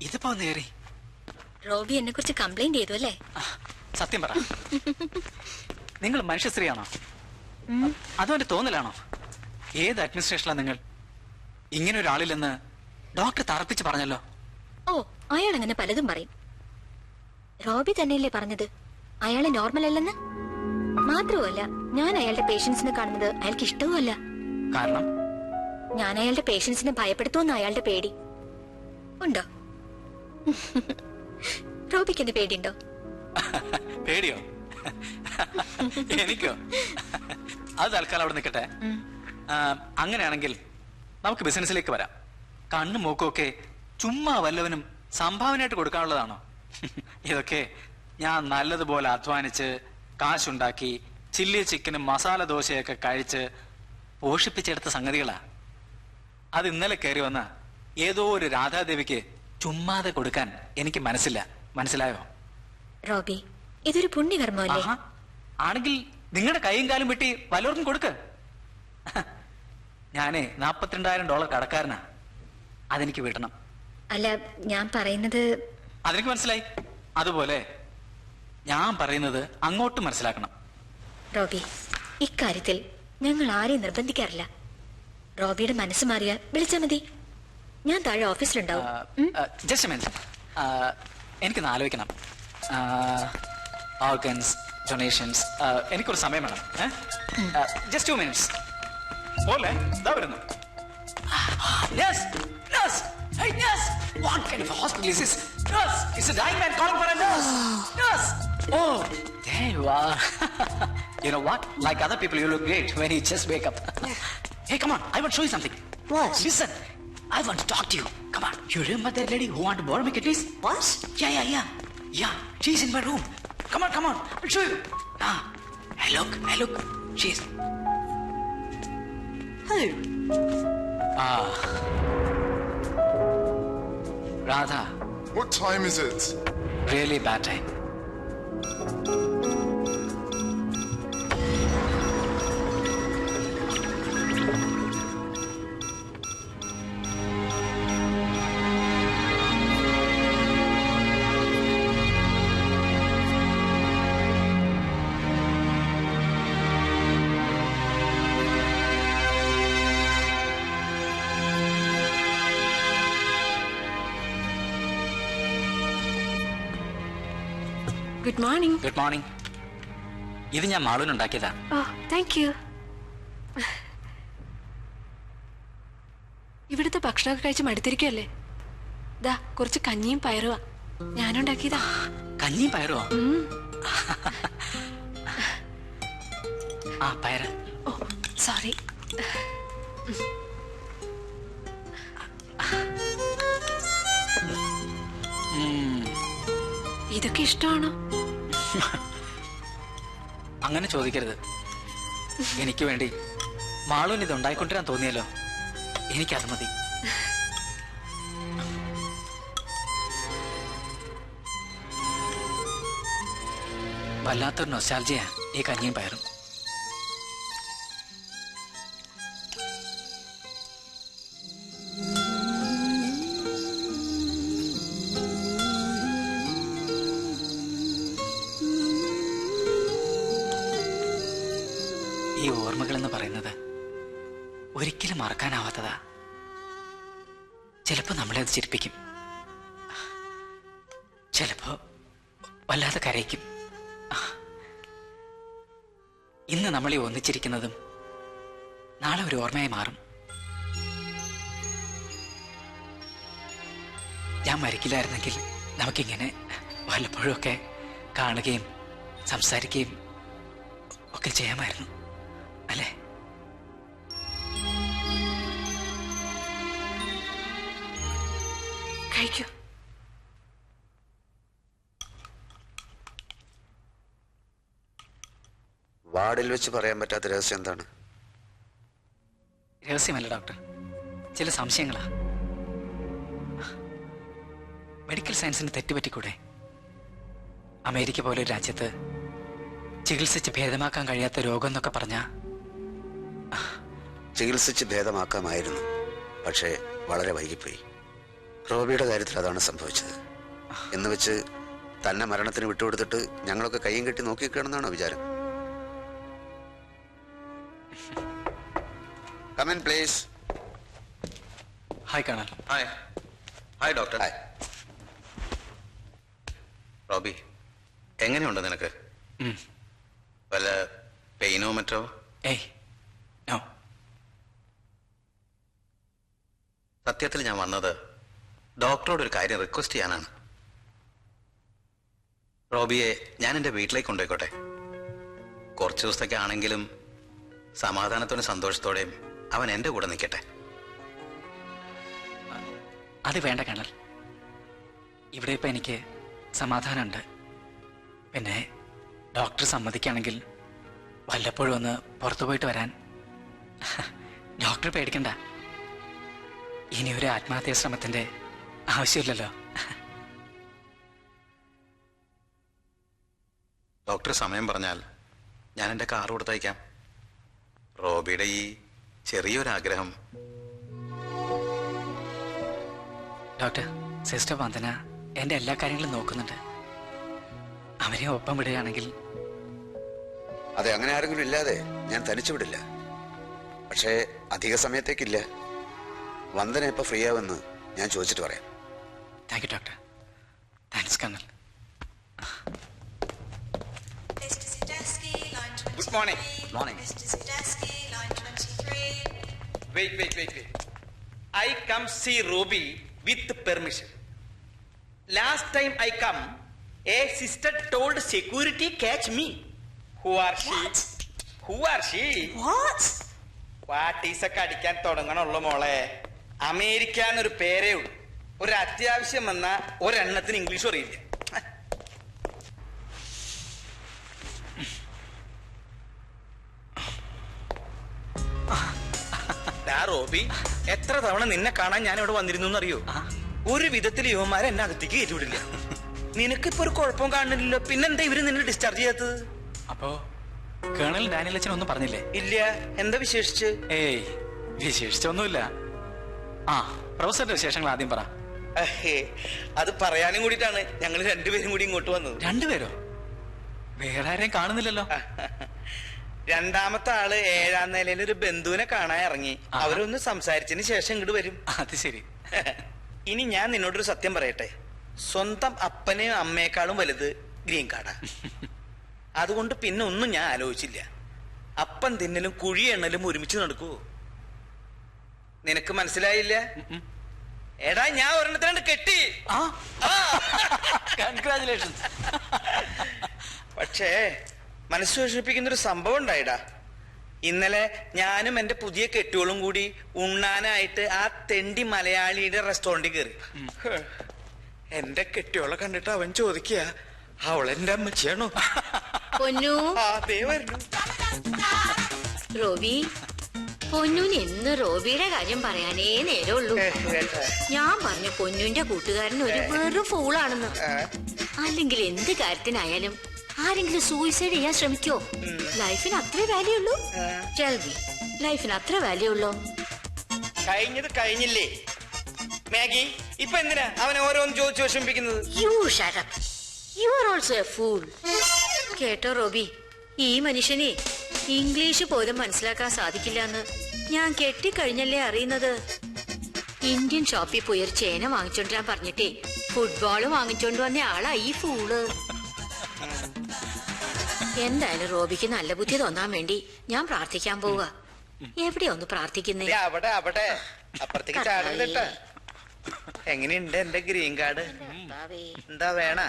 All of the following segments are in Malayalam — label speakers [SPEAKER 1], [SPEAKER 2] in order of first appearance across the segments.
[SPEAKER 1] ഇതിപ്പോ നേറി
[SPEAKER 2] റോബി എന്നെ കുറിച്ച് കംപ്ലൈന്റ് ചെയ്തു അല്ലേ?
[SPEAKER 1] സത്യം പറ, നിങ്ങൾ മനുഷ്യ സ്ത്രീയാണോ അതോ എന്റെ തോന്നലാണോ? ഏത് അഡ്മിനിസ്ട്രേഷനിലാണ് നിങ്ങൾ? ഇങ്ങനെ ഒരാളില്ലെന്ന് ഡോക്ടർ തറപ്പിച്ച് പറഞ്ഞല്ലോ.
[SPEAKER 2] ഓ, അയാൾ അങ്ങനെ പലതും പറയും. റോബി തന്നെയല്ലേ പറഞ്ഞത് അയാളെ നോർമൽ അല്ലെന്ന്? മാത്രമല്ല, ഞാൻ അയാളുടെ പേഷ്യൻസിനെ കാണുന്നത് അയാൾക്ക് ഇഷ്ടവുമല്ല.
[SPEAKER 1] കാരണം
[SPEAKER 2] ഞാൻ അയാളുടെ പേഷ്യൻസിനെ ഭയപ്പെടുത്തുമെന്ന് അയാളുടെ പേടി. ഉണ്ടോ? റോബിക്ക് എന്ത് പേടിയുണ്ടോ?
[SPEAKER 1] പേടിയോ? എനിക്കോ? അത് തൽക്കാലം അവിടെ നിൽക്കട്ടെ. അങ്ങനെയാണെങ്കിൽ നമുക്ക് ബിസിനസ്സിലേക്ക് വരാം. കണ്ണും മൂക്കും ഒക്കെ ചുമ്മാ വല്ലവനും സംഭാവനയായിട്ട് കൊടുക്കാനുള്ളതാണോ? ഇതൊക്കെ ഞാൻ നല്ലതുപോലെ അധ്വാനിച്ച് കാശുണ്ടാക്കി ചില്ലി ചിക്കനും മസാല ദോശയൊക്കെ കഴിച്ച് പോഷിപ്പിച്ചെടുത്ത സംഗതികളാ. അത് ഇന്നലെ കയറി വന്ന ഏതോ ഒരു രാധാദേവിക്ക് ചുമ്മാതെ കൊടുക്കാൻ എനിക്ക് മനസ്സില്ല. മനസ്സിലായോ?
[SPEAKER 2] റോബി, ഇതൊരു പുണ്യകർമ്മല്ലേ?
[SPEAKER 1] ആണെങ്കിൽ നിങ്ങളുടെ കൈയും കാലും വെട്ടി വല്ലവർക്കും കൊടുക്ക്. ഞാനേ $42,000 കടക്കാരനാ. അതെനിക്ക് വിടണം.
[SPEAKER 2] അല്ല, ഞാൻ പറയുന്നത്...
[SPEAKER 1] അതെനിക്ക് മനസ്സിലായി. അതുപോലെ ഞാൻ പറയുന്നത് അങ്ങോട്ടും മനസ്സിലാക്കണം.
[SPEAKER 2] റോബി, ഇക്കാര്യത്തിൽ ഞങ്ങൾ ആരെയും നിർബന്ധിക്കാറില്ല. റോബിയുടെ മനസ്സ് മാറിയാൽ വിളിച്ചാൽ മതി. ഞാൻ താഴെ ഓഫീസിലുണ്ടാവും.
[SPEAKER 1] ജസ്റ്റ് മിനിറ്റ്, എനിക്കൊന്ന് ആലോചിക്കണം. ഓർഗൻസ്, ഡൊണേഷൻസ്, എനിക്കൊരു സമയം വേണം. Just 2 minutes. പോലെ ഇതാ വരുന്നു. Yes, nurse. Hey, nurse. What kind of hospital is this? Nurse, it's a dying man calling for a nurse. Nurse. Oh, there you are. You know what? Like other people, you look great when you just wake up. Hey, come on. I want to show you something.
[SPEAKER 3] What?
[SPEAKER 1] Listen. I want to talk to you. Come on. You remember that lady who wanted to borrow me kidneys?
[SPEAKER 3] What?
[SPEAKER 1] Yeah. Yeah, she's in my room. Come on. I'll show you. Hey, look. She's...
[SPEAKER 3] Who?
[SPEAKER 1] Radha.
[SPEAKER 4] What time is it?
[SPEAKER 1] Really bad time.
[SPEAKER 2] Good morning.
[SPEAKER 1] Good morning. ഇത് ഞാൻ മാളൂനുണ്ടാക്കിയതാ.
[SPEAKER 2] ഓ, താങ്ക് യു.
[SPEAKER 5] ഇവിടുത്തെ ഭക്ഷണമൊക്കെ കഴിച്ച് മടുത്തിരിക്കല്ലേ? ദാ കുറച്ച് കഞ്ഞിയും പയറുവാ ഞാനുണ്ടാക്കിയതാ.
[SPEAKER 1] കഞ്ഞിയും പയറോ? പയറ്.
[SPEAKER 5] ഓ, സോറി. ഇതൊക്കെ ഇഷ്ടമാണോ?
[SPEAKER 1] അങ്ങനെ ചോദിക്കരുത്. എനിക്ക് വേണ്ടി മാളൂന് ഇത് ഉണ്ടായിക്കൊണ്ടിരാൻ തോന്നിയല്ലോ, എനിക്കത് മതി. വല്ലാത്തൊരു നൊസ്റ്റാൾജിയാ ഈ കഞ്ഞിയും പയറും. ഈ ഓർമ്മകൾ എന്ന് പറയുന്നത് ഒരിക്കലും മറക്കാനാവാത്തതാ. ചിലപ്പോ നമ്മളെ അത് ചിരിപ്പിക്കും, ചിലപ്പോ വല്ലാതെ കരയിക്കും. ഇന്ന് നമ്മൾ ഈ ഒന്നിച്ചിരിക്കുന്നതും നാളെ ഒരു ഓർമ്മയായി മാറും. ഞാൻ മരിക്കില്ലായിരുന്നെങ്കിൽ നമുക്കിങ്ങനെ വല്ലപ്പോഴും ഒക്കെ കാണുകയും സംസാരിക്കുകയും ഒക്കെ ചെയ്യാമായിരുന്നു, അല്ലേ?
[SPEAKER 5] കഴിക്കൂ.
[SPEAKER 6] വാർഡിൽ വെച്ച് പറയാൻ പറ്റാത്ത രഹസ്യം എന്താണ്?
[SPEAKER 1] രഹസ്യമല്ല ഡോക്ടർ, ചില സംശയങ്ങളാ. മെഡിക്കൽ സയൻസിന് തെറ്റുപറ്റിക്കൂടെ? അമേരിക്ക പോലെ ഒരു രാജ്യത്ത് ചികിത്സിച്ച് ഭേദമാക്കാൻ കഴിയാത്ത രോഗം എന്നൊക്കെ പറഞ്ഞാ
[SPEAKER 6] ചികിത്സിച്ച് ഭേദമാക്കാമായിരുന്നു, പക്ഷേ വളരെ വൈകിപ്പോയി. റോബിയുടെ കാര്യത്തിൽ അതാണ് സംഭവിച്ചത്. എന്ന് വെച്ച് തന്നെ മരണത്തിന് വിട്ടുകൊടുത്തിട്ട് ഞങ്ങളൊക്കെ കയ്യും കെട്ടി നോക്കിക്കാണെന്നാണോ വിചാരം? Come in, please.
[SPEAKER 1] Hi colonel.
[SPEAKER 3] Hi doctor.
[SPEAKER 6] Hi.
[SPEAKER 3] Robbie, എങ്ങനെയുണ്ട് നിനക്ക്? വല്ല പെയിനോ മറ്റോ?
[SPEAKER 1] ഏയ് നോ.
[SPEAKER 3] സത്യത്തിൽ ഞാൻ വന്നത് ഡോക്ടറോട് ഒരു കാര്യം റിക്വസ്റ്റ് ചെയ്യാനാണ്. റോബിയെ ഞാൻ എൻ്റെ വീട്ടിലേക്ക് കൊണ്ടുപോയിക്കോട്ടെ? കുറച്ച് ദിവസത്തേക്ക് ആണെങ്കിലും സമാധാനത്തോടും സന്തോഷത്തോടെയും അവൻ എൻ്റെ കൂടെ നിൽക്കട്ടെ.
[SPEAKER 1] അത് വേണ്ട കേണൽ. ഇവിടെ ഇപ്പം എനിക്ക് സമാധാനമുണ്ട്. പിന്നെ ഡോക്ടർ സമ്മതിക്കുകയാണെങ്കിൽ വല്ലപ്പോഴും ഒന്ന് പുറത്തു പോയിട്ട് വരാൻ. ഡോക്ടർ പേടിക്കണ്ട. ഇനി ഒരു ആത്മഹത്യാ ശ്രമത്തിന്റെ ആവശ്യമില്ലല്ലോ.
[SPEAKER 3] ഡോക്ടർ സമയം പറഞ്ഞാൽ ഞാൻ എൻ്റെ കാർ കൊടുത്തയക്കാം. റോബിയുടെ ഈ ചെറിയൊരാഗ്രഹം.
[SPEAKER 1] ഡോക്ടർ, സിസ്റ്റർ വന്ദന എൻ്റെ എല്ലാ കാര്യങ്ങളും നോക്കുന്നുണ്ട്. അവരെ ഒപ്പം വിടുകയാണെങ്കിൽ.
[SPEAKER 6] അതെ, അങ്ങനെ ആരെങ്കിലും ഇല്ലാതെ ഞാൻ തനിച്ചു വിടില്ല. പക്ഷേ അധിക സമയത്തേക്കില്ല. വന്ദന ഇപ്പൊ ഫ്രീ ആവുമെന്ന് ഞാൻ ചോദിച്ചിട്ട് പറയാം.
[SPEAKER 1] Thank you doctor. Thanks colonel.
[SPEAKER 4] Good morning.
[SPEAKER 6] Morning.
[SPEAKER 4] Wait. I come see Robi with permission. Last time I come, a sister told security catch me. Who are she?
[SPEAKER 7] What?
[SPEAKER 4] Who are she?
[SPEAKER 7] What?
[SPEAKER 4] പാട്ടീസൊക്കെ അടിക്കാൻ തുടങ്ങണുള്ളൂ മോളെ. അമേരിക്ക എന്നൊരു പേരേ ഉള്ളൂ. ഒരു അത്യാവശ്യം വന്ന ഒരെണ്ണത്തിന് ഇംഗ്ലീഷ് അറിയില്ല. റോബി, എത്ര തവണ നിന്നെ കാണാൻ ഞാൻ ഇവിടെ വന്നിരുന്നു എന്നറിയോ? ഒരു വിധത്തിൽ യുവന്മാരെ എന്നെ അകത്തേക്ക് കയറ്റിവിടില്ല. നിനക്കിപ്പോ ഒരു കുഴപ്പം കാണുന്നില്ലല്ലോ, പിന്നെന്താ ഇവര് നിന്നെ ഡിസ്ചാർജ് ചെയ്യാത്തത്?
[SPEAKER 1] അപ്പോ കേണൽ ഡാനിയൽ അച്ഛൻ ഒന്നും പറഞ്ഞില്ലേ?
[SPEAKER 4] ഇല്ല. എന്താ വിശേഷിച്ച്?
[SPEAKER 1] ഏയ് വിശേഷിച്ചൊന്നുമില്ല. പ്രൊഫസറുടെ വിശേഷങ്ങൾ ആദ്യം പറ.
[SPEAKER 4] അത് പറയാനും കൂടിയിട്ടാണ് ഞങ്ങൾ രണ്ടുപേരും കൂടി ഇങ്ങോട്ട് വന്നത്.
[SPEAKER 1] രണ്ടുപേരോ? വേറെ ആരെയും കാണുന്നില്ലല്ലോ.
[SPEAKER 4] രണ്ടാമത്തെ ആള് 7ാം നിലയിൽ ഒരു ബന്ധുവിനെ കാണാൻ ഇറങ്ങി. അവരൊന്ന് സംസാരിച്ചതിന് ശേഷം ഇങ്ങോട്ട് വരും.
[SPEAKER 1] അത് ശരി.
[SPEAKER 4] ഇനി ഞാൻ നിന്നോടൊരു സത്യം പറയട്ടെ. സ്വന്തം അപ്പനെയും അമ്മയെക്കാളും വലുത് ഗ്രീൻ കാർഡാ. അതുകൊണ്ട് പിന്നെ ഒന്നും ഞാൻ ആലോചിച്ചില്ല. അപ്പം തിന്നലും കുഴി എണ്ണലും ഒരുമിച്ച് നടക്കൂ. നിനക്ക് മനസ്സിലായില്ല? എടാ, ഞാൻ ഒരെണ്ണത്തിനാണ്ട് കെട്ടി.
[SPEAKER 1] കൺഗ്രാചുലേഷൻസ്.
[SPEAKER 4] പക്ഷേ മനസ്സ് വിഷമിപ്പിക്കുന്നൊരു സംഭവം ഉണ്ടായിടാ. ഇന്നലെ ഞാനും എന്റെ പുതിയ കെട്ടിയോളും കൂടി ഉണ്ണാനായിട്ട് ആ തെണ്ടി മലയാളിയുടെ റെസ്റ്റോറന്റിൽ കയറി. എന്റെ കെട്ടിയോളെ കണ്ടിട്ട് അവൻ ചോദിക്കുക, അവളെന്റെ അമ്മച്ചിയാണോ?
[SPEAKER 2] പൊന്നു
[SPEAKER 4] അതേ വരുന്നു.
[SPEAKER 2] റോബി, പൊന്നുന് എന്ന് റോബിയുടെ കാര്യം പറയാനേ നേരമുള്ളൂ. ഞാൻ പറഞ്ഞു പൊന്നുന്റെ കൂട്ടുകാരൻ ഒരു വെറും ഫൂളാണെന്ന്. അല്ലെങ്കിൽ എന്ത് കാര്യത്തിനായാലും ആരെങ്കിലും സൂയിസൈഡ് ചെയ്യാൻ ശ്രമിക്കോ? ലൈഫിന് അത്ര വാല്യൂ ഉള്ളൂ? ചെൽവി, ലൈഫിന് അത്ര വാല്യൂ ഉള്ളോ?
[SPEAKER 4] കഴിഞ്ഞത് കഴിഞ്ഞില്ലേ മാഗി? ഇപ്പൊ എന്തിനാ അവനെ ഓരോന്ന് ചോദിച്ചു വിഷമിപ്പിക്കുന്നത്?
[SPEAKER 2] You shut up. You are also a fool. കേട്ടോ റോബി, ഈ മനുഷ്യനെ ഇംഗ്ലീഷ് പോലും മനസ്സിലാക്കാൻ സാധിക്കില്ല എന്ന് ഞാൻ കെട്ടിക്കഴിഞ്ഞല്ലേ അറിയുന്നത്. ഇന്ത്യൻ ഷോപ്പിൽ പോയി ഒരു ചേന വാങ്ങിച്ചോണ്ടിരാൻ പറഞ്ഞിട്ടേ ഫുട്ബോള് വാങ്ങിച്ചോണ്ട് വന്ന ആളാ ഈ ഫൂള്. എന്തായാലും റോബിക്ക് നല്ല ബുദ്ധി തോന്നാൻ വേണ്ടി ഞാൻ പ്രാർത്ഥിക്കാൻ പോവുക. എവിടെയാ ഒന്ന് പ്രാർത്ഥിക്കുന്നേ?
[SPEAKER 4] അവിടെ അപ്പുറത്തേക്ക് ചാടണ്ട. എങ്ങനെയുണ്ട് എന്റെ ഗ്രീൻ കാർഡ്? എന്താ വേണ?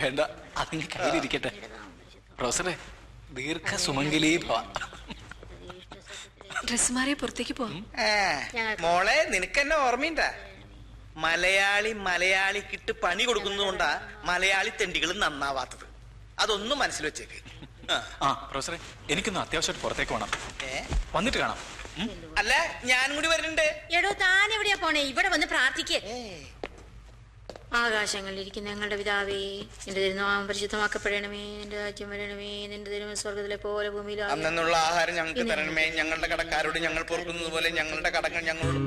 [SPEAKER 1] വേണ്ട, അതിന് കയ്യിലിരിക്കട്ടെ. പ്രൊഫസറെ, ദീർഘ സുമംഗലീ ഭവ.
[SPEAKER 5] ഡ്രസ് മാറിയ പുറത്തേക്ക് പോവാം.
[SPEAKER 4] മോളെ, നിനക്കെന്നെ ഓർമ്മയുണ്ടാ? മലയാളിക്കിട്ട് പണി കൊടുക്കുന്നതുകൊണ്ടാ മലയാളി തെണ്ടികൾ നന്നാവാത്തത്. അതൊന്നും മനസ്സിൽ വെച്ചേക്ക്.
[SPEAKER 1] പ്രൊഫസറെ, എനിക്കൊന്ന് അത്യാവശ്യമായിട്ട് പുറത്തേക്ക് വേണം. വന്നിട്ട് കാണാം.
[SPEAKER 4] അല്ല, ഞാനും കൂടി വരുന്നുണ്ട്.
[SPEAKER 2] എടോ, താൻ എവിടെയാ പോണേ? ഇവിടെ വന്ന് പ്രാർത്ഥിക്കേ. ആകാശങ്ങളിലിരിക്കുന്ന ഞങ്ങളുടെ പിതാവേ, നിന്റെ തിരുനാമം പരിശുദ്ധമാക്കപ്പെടണമേ, നിന്റെ രാജ്യം വരണമേ, നിന്റെ തിരുമ സ്വർഗത്തിലെ പോലെ ഭൂമിയിലാകുന്നു.
[SPEAKER 4] അന്നുള്ള ആഹാരം ഞങ്ങൾക്ക് തരണമേ. ഞങ്ങളുടെ കടക്കാരോട് ഞങ്ങൾ പൊറുക്കുന്നത് പോലെ ഞങ്ങളുടെ കടങ്ങൾ ഞങ്ങളോട്